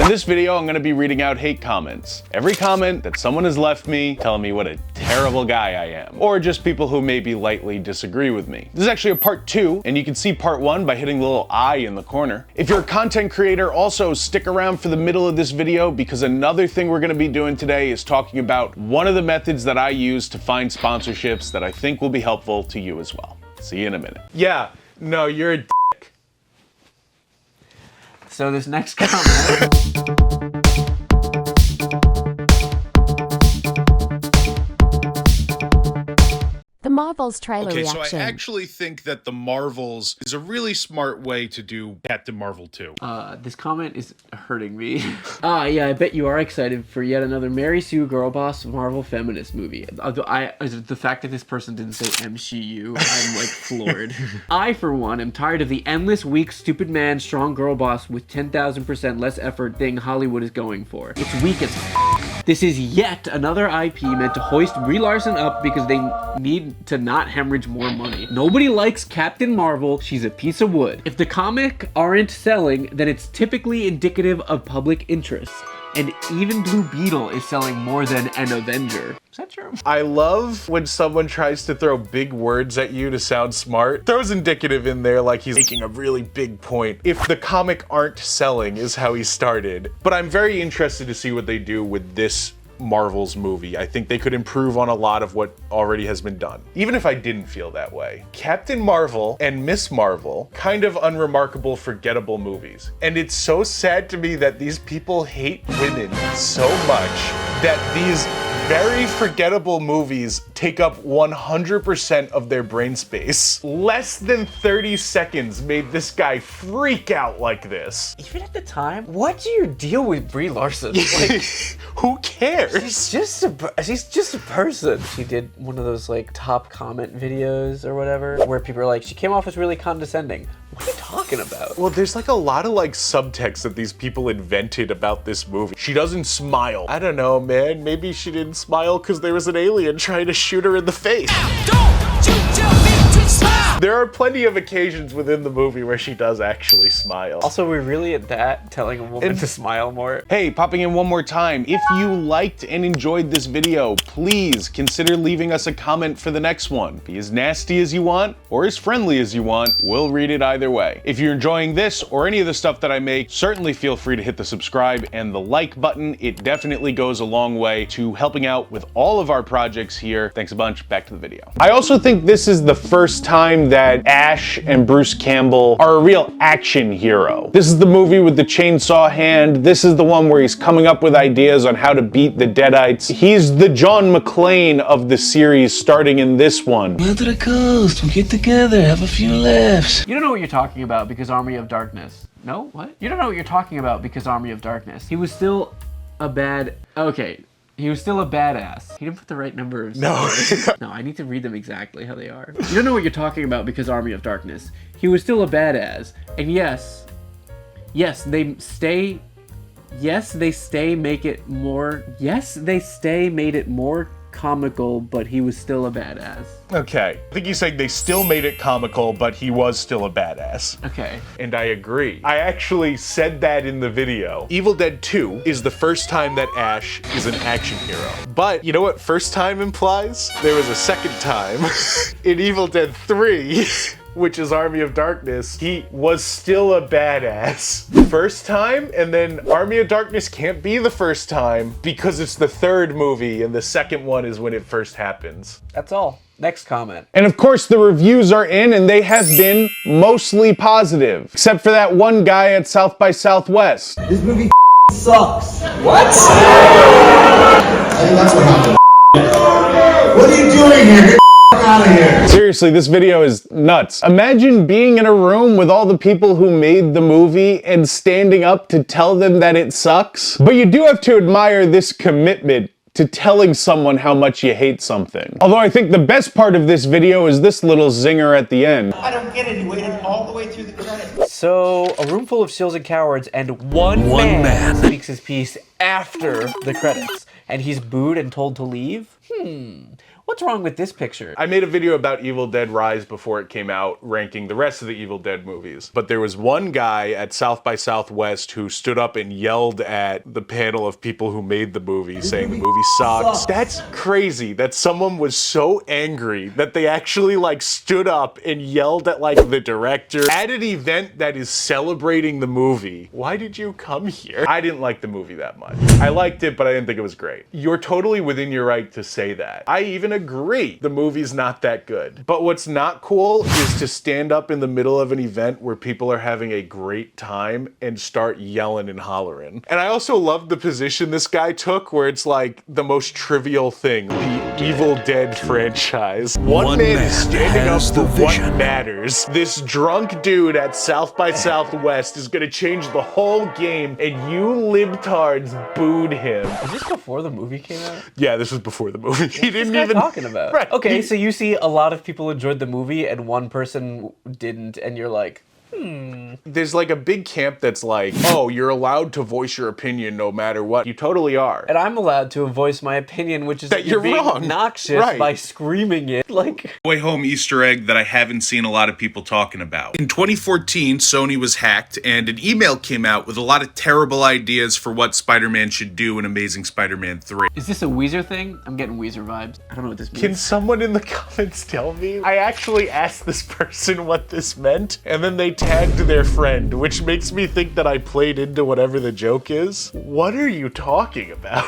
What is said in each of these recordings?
In this video, I'm gonna be reading out hate comments. Every comment that someone has left me telling me what a terrible guy I am, or just people who maybe lightly disagree with me. This is actually a part 2, and you can see part 1 by hitting the little I in the corner. If you're a content creator, also stick around for the middle of this video, because another thing we're gonna be doing today is talking about one of the methods that I use to find sponsorships that I think will be helpful to you as well. See you in a minute. Yeah, no, you're a dick. So this next comment. The Marvels trailer reaction. Okay, so I actually think that the Marvels is a really smart way to do Captain Marvel 2. This comment is hurting me. Yeah, I bet you are excited for yet another Mary Sue Girlboss Marvel feminist movie. The fact that this person didn't say MCU, I'm like floored. I, for one, am tired of the endless, weak, stupid man, strong girl boss with 10,000% less effort thing Hollywood is going for. It's weak as This is yet another IP meant to hoist Brie Larson up because they need to not hemorrhage more money. Nobody likes Captain Marvel. She's a piece of wood. If the comic aren't selling, then it's typically indicative of public interest. And even Blue Beetle is selling more than an Avenger. Is that true? I love when someone tries to throw big words at you to sound smart. Throws indicative in there like he's making a really big point. If the comic aren't selling is how he started. But I'm very interested to see what they do with this Marvel's movie. I think they could improve on a lot of what already has been done. Even if I didn't feel that way. Captain Marvel and Miss Marvel, kind of unremarkable, forgettable movies. And it's so sad to me that these people hate women so much that these very forgettable movies take up 100% of their brain space. Less than 30 seconds made this guy freak out like this. Even at the time, what's your deal with Brie Larson? Like, who cares? she's just a person. She did one of those like top comment videos or whatever, where people are like, she came off as really condescending. What are you talking about? Well, there's like a lot of like subtext that these people invented about this movie. She doesn't smile. I don't know, man. Maybe she didn't smile because there was an alien trying to shoot her in the face. Don't you tell me to smile! There are plenty of occasions within the movie where she does actually smile. Also, we're really at that, telling a woman to smile more. Hey, popping in one more time. If you liked and enjoyed this video, please consider leaving us a comment for the next one. Be as nasty as you want or as friendly as you want. We'll read it either way. If you're enjoying this or any of the stuff that I make, certainly feel free to hit the subscribe and the like button. It definitely goes a long way to helping out with all of our projects here. Thanks a bunch. Back to the video. I also think this is the first time that Ash and Bruce Campbell are a real action hero. This is the movie with the chainsaw hand. This is the one where he's coming up with ideas on how to beat the Deadites. He's the John McClane of the series starting in this one. Go to the coast, we'll get together, have a few laughs. You don't know what you're talking about because Army of Darkness. No? What? You don't know what you're talking about because Army of Darkness. He was still a bad... Okay. He was still a badass. He didn't put the right number of... No. No, I need to read them exactly how they are. You don't know what you're talking about because Army of Darkness. He was still a badass. And yes, they stay made it more comical, but he was still a badass. Okay. I think he's saying they still made it comical, but he was still a badass. Okay. And I agree. I actually said that in the video. Evil Dead 2 is the first time that Ash is an action hero. But you know what first time implies? There was a second time in Evil Dead 3 which is Army of Darkness, he was still a badass. First time, and then Army of Darkness can't be the first time because it's the third movie and the second one is when it first happens. That's all. Next comment. And of course the reviews are in and they have been mostly positive, except for that one guy at South by Southwest. This movie sucks. What? I think that's what happened. What are you doing here? Get out of here. Seriously, this video is nuts. Imagine being in a room with all the people who made the movie and standing up to tell them that it sucks. But you do have to admire this commitment to telling someone how much you hate something. Although I think the best part of this video is this little zinger at the end. I don't get it. He waited all the way through the credits. So, a room full of shills and cowards, and one man speaks his piece after the credits, and he's booed and told to leave? What's wrong with this picture? I made a video about Evil Dead Rise before it came out, ranking the rest of the Evil Dead movies. But there was one guy at South by Southwest who stood up and yelled at the panel of people who made the movie, saying the movie sucks. That's crazy that someone was so angry that they actually like stood up and yelled at like the director at an event that is celebrating the movie. Why did you come here? I didn't like the movie that much. I liked it, but I didn't think it was great. You're totally within your right to say that. I even agree the movie's not that good. But what's not cool is to stand up in the middle of an event where people are having a great time and start yelling and hollering. And I also love the position this guy took where it's like the most trivial thing, the Evil Dead franchise. One man is standing up for what matters. This drunk dude at South by Southwest is gonna change the whole game, and you libtards booed him. Is this before the movie came out? Yeah, this was before the movie. He didn't even talking about. Right. Okay, so you see a lot of people enjoyed the movie and one person didn't, and you're like, There's like a big camp that's like, oh, you're allowed to voice your opinion no matter what. You totally are. and I'm allowed to voice my opinion, which is that you're being wrong. obnoxious Right. by screaming it. Like, Way Home Easter egg that I haven't seen a lot of people talking about. In 2014, Sony was hacked and an email came out with a lot of terrible ideas for what Spider-Man should do in Amazing Spider-Man 3. is this a Weezer thing? I'm getting Weezer vibes. I don't know what this means. Can someone in the comments tell me? I actually asked this person what this meant, and then they tagged their friend, which makes me think that I played into whatever the joke is. What are you talking about?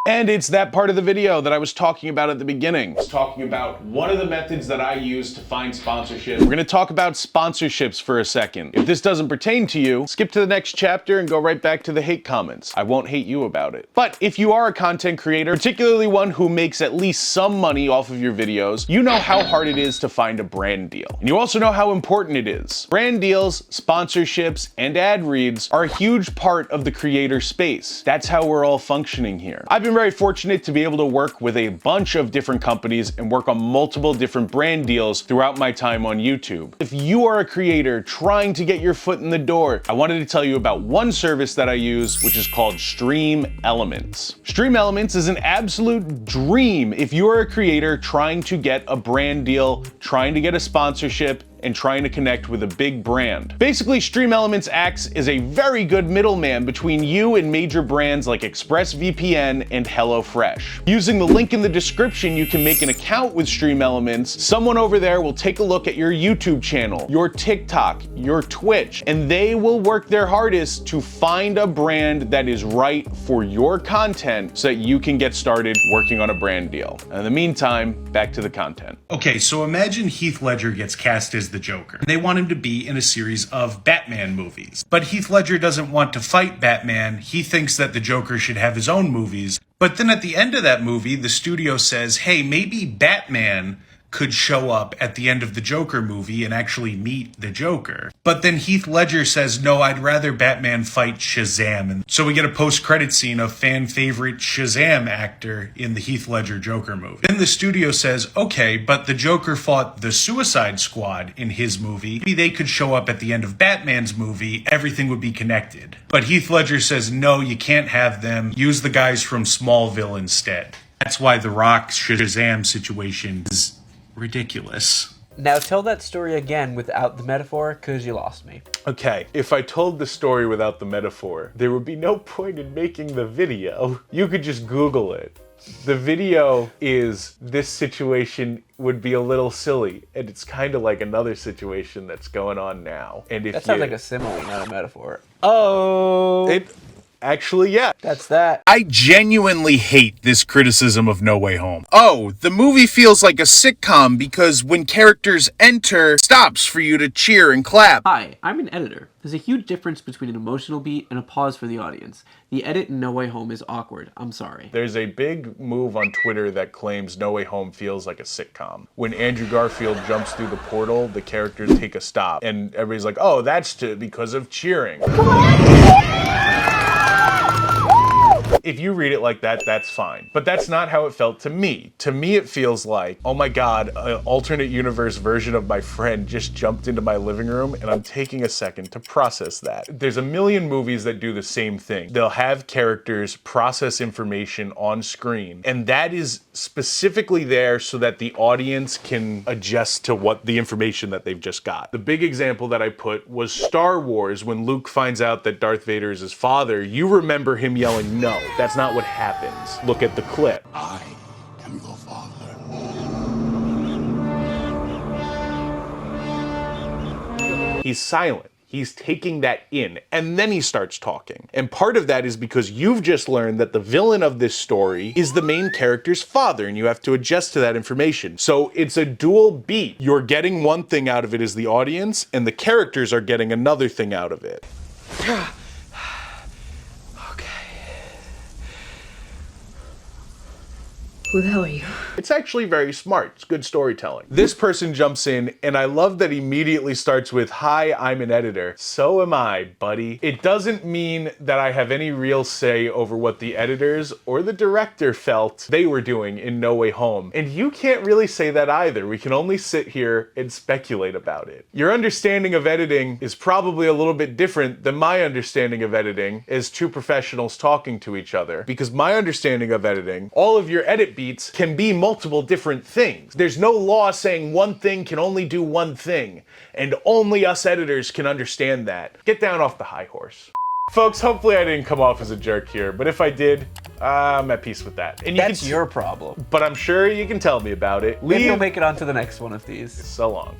And it's that part of the video that I was talking about at the beginning. I was talking about one of the methods that I use to find sponsorship. We're gonna talk about sponsorships for a second. If this doesn't pertain to you, skip to the next chapter and go right back to the hate comments. I won't hate you about it. But if you are a content creator, particularly one who makes at least some money off of your videos, you know how hard it is to find a brand deal. And you also know how important it is. Brand deals, sponsorships, and ad reads are a huge part of the creator space. That's how we're all functioning here. I've been very fortunate to be able to work with a bunch of different companies and work on multiple different brand deals throughout my time on YouTube. If you are a creator trying to get your foot in the door, I wanted to tell you about one service that I use, which is called StreamElements. StreamElements is an absolute dream if you are a creator trying to get a brand deal, trying to get a sponsorship, and trying to connect with a big brand. Basically, StreamElements acts as a very good middleman between you and major brands like ExpressVPN and HelloFresh. Using the link in the description, you can make an account with StreamElements. Someone over there will take a look at your YouTube channel, your TikTok, your Twitch, and they will work their hardest to find a brand that is right for your content so that you can get started working on a brand deal. In the meantime, back to the content. Okay, so imagine Heath Ledger gets cast as the Joker. They want him to be in a series of Batman movies. But Heath Ledger doesn't want to fight Batman. He thinks that the Joker should have his own movies. But then at the end of that movie, the studio says, hey, maybe Batman could show up at the end of the Joker movie and actually meet the Joker. But then Heath Ledger says, no, I'd rather Batman fight Shazam. And so we get a post-credit scene of fan favorite Shazam actor in the Heath Ledger Joker movie. Then the studio says, okay, but the Joker fought the Suicide Squad in his movie. Maybe they could show up at the end of Batman's movie. Everything would be connected. But Heath Ledger says, no, you can't have them. Use the guys from Smallville instead. That's why the Rock Shazam situation is ridiculous. now tell that story again without the metaphor, because you lost me. Okay, if I told the story without the metaphor, there would be no point in making the video. You could just Google it. The video is this situation would be a little silly, and it's kind of like another situation that's going on now. And if that sounds like a simile, not a metaphor. Oh! Actually, yeah. That's that. I genuinely hate this criticism of No Way Home. Oh, the movie feels like a sitcom because when characters enter, it stops for you to cheer and clap. Hi, I'm an editor. There's a huge difference between an emotional beat and a pause for the audience. The edit in No Way Home is awkward. I'm sorry. There's a big move on Twitter that claims No Way Home feels like a sitcom. When Andrew Garfield jumps through the portal, the characters take a stop, and everybody's like, oh, that's because of cheering. If you read it like that, that's fine. But that's not how it felt to me. To me, it feels like, oh my God, an alternate universe version of my friend just jumped into my living room, and I'm taking a second to process that. There's a million movies that do the same thing. They'll have characters process information on screen, and that is specifically there so that the audience can adjust to what the information that they've just got. The big example that I put was Star Wars. When Luke finds out that Darth Vader is his father, you remember him yelling, "No, that's not what happens. Look at the clip." I am your father. He's silent. He's taking that in, and then he starts talking. And part of that is because you've just learned that the villain of this story is the main character's father, and you have to adjust to that information. So it's a dual beat. You're getting one thing out of it as the audience, and the characters are getting another thing out of it. Who the hell are you? It's actually very smart. It's good storytelling. This person jumps in, and I love that immediately starts with, "Hi, I'm an editor." So am I, buddy. It doesn't mean that I have any real say over what the editors or the director felt they were doing in No Way Home. And you can't really say that either. We can only sit here and speculate about it. Your understanding of editing is probably a little bit different than my understanding of editing as two professionals talking to each other. Because my understanding of editing, all of your edit beats can be multiple different things. There's no law saying one thing can only do one thing, and only us editors can understand that. Get down off the high horse. Folks, hopefully I didn't come off as a jerk here, but if I did, I'm at peace with that. And That's your problem. But I'm sure you can tell me about it. Maybe you'll make it onto the next one of these. So long.